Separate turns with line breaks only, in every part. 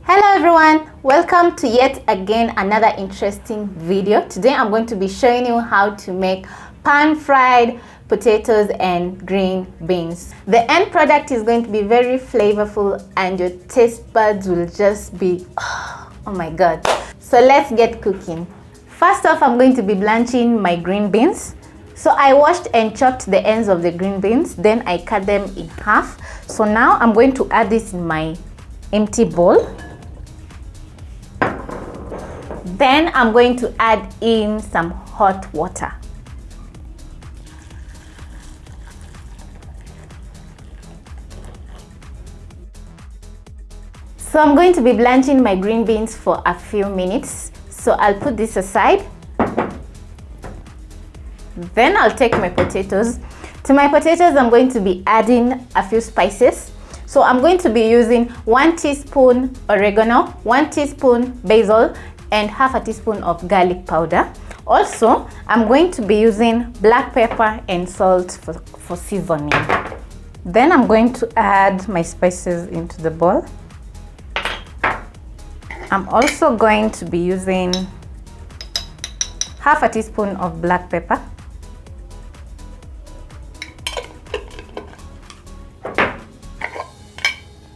Hello everyone, welcome to yet again another interesting video. Today I'm going to be showing you how to make pan-fried potatoes and green beans. The end product is going to be very flavorful and your taste buds will just be oh my god. So let's get cooking. First off, I'm going to be blanching my green beans. So I washed and chopped the ends of the green beans, then I cut them in half. So now I'm going to add this in my empty bowl. Then I'm going to add in some hot water. So I'm going to be blanching my green beans for a few minutes. So I'll put this aside. Then I'll take my potatoes. To my potatoes, I'm going to be adding a few spices. So I'm going to be using 1 teaspoon oregano, 1 teaspoon basil, and half a teaspoon of garlic powder. Also, I'm going to be using black pepper and salt for seasoning. Then I'm going to add my spices into the bowl. I'm also going to be using half a teaspoon of black pepper,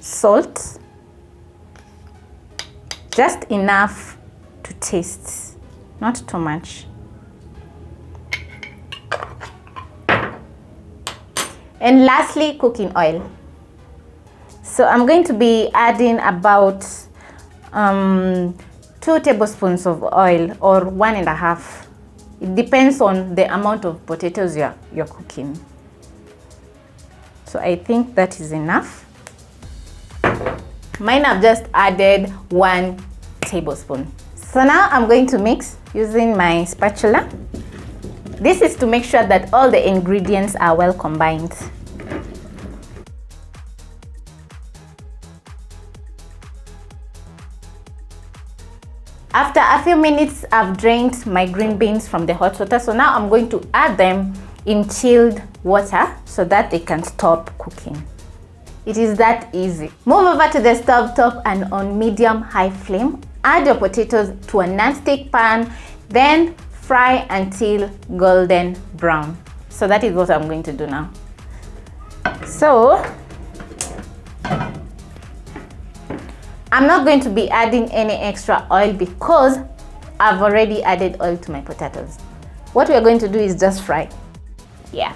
salt, just enough to taste, not too much, and lastly cooking oil. So I'm going to be adding about 2 tablespoons of oil or 1.5. It depends on the amount of potatoes you're cooking. So I think that is enough. Mine I've just added 1 tablespoon. So now I'm going to mix using my spatula. This is to make sure that all the ingredients are well combined. After a few minutes, I've drained my green beans from the hot water. So now I'm going to add them in chilled water so that they can stop cooking. It is that easy. Move over to the stove top and on medium-high flame. Add your potatoes to a non-stick pan, then fry until golden brown. So that is what I'm going to do now. So I'm not going to be adding any extra oil because I've already added oil to my potatoes. What we're going to do is just fry. Yeah.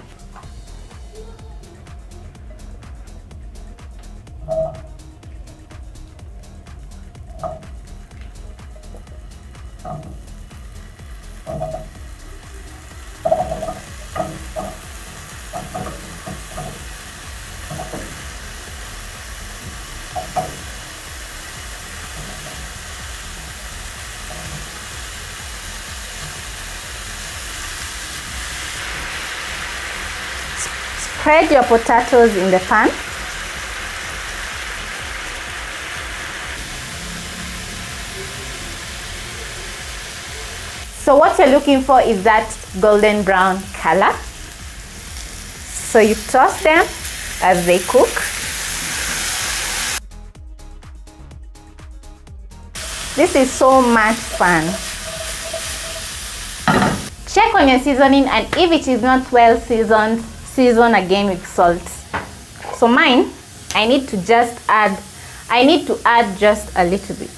Spread your potatoes in the pan. So what you're looking for is that golden brown color. So you toss them as they cook. This is so much fun. Check on your seasoning, and if it is not well seasoned, season again with salt. So mine, I need to add just a little bit.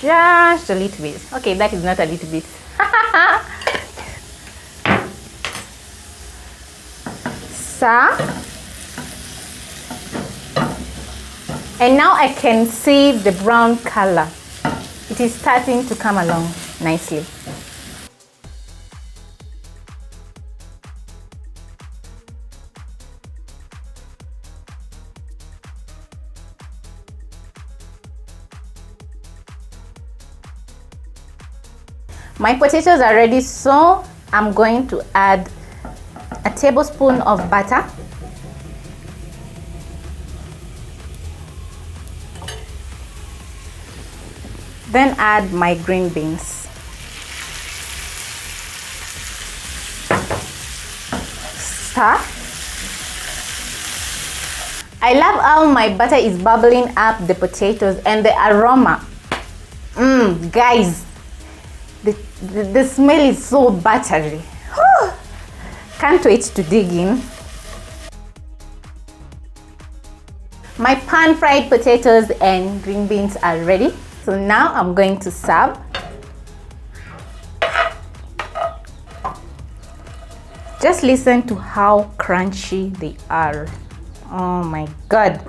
Just a little bit. Okay, that is not a little bit. So, and now I can see the brown color. It is starting to come along nicely. My potatoes are ready, so I'm going to add a tablespoon of butter, then add my green beans. Stir I love how my butter is bubbling up the potatoes and the aroma. Guys, the smell is so buttery. Whew. Can't wait to dig in. My pan-fried potatoes and green beans are ready. So now I'm going to serve. Just listen to how crunchy they are. Oh my God.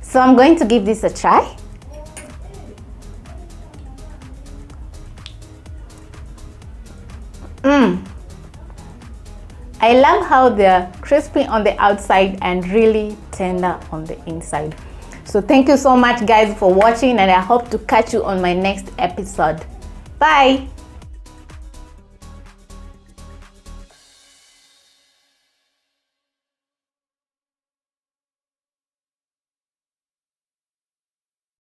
So I'm going to give this a try. I love how they're crispy on the outside and really tender on the inside. So thank you so much guys for watching, and I hope to catch you on my next episode. Bye.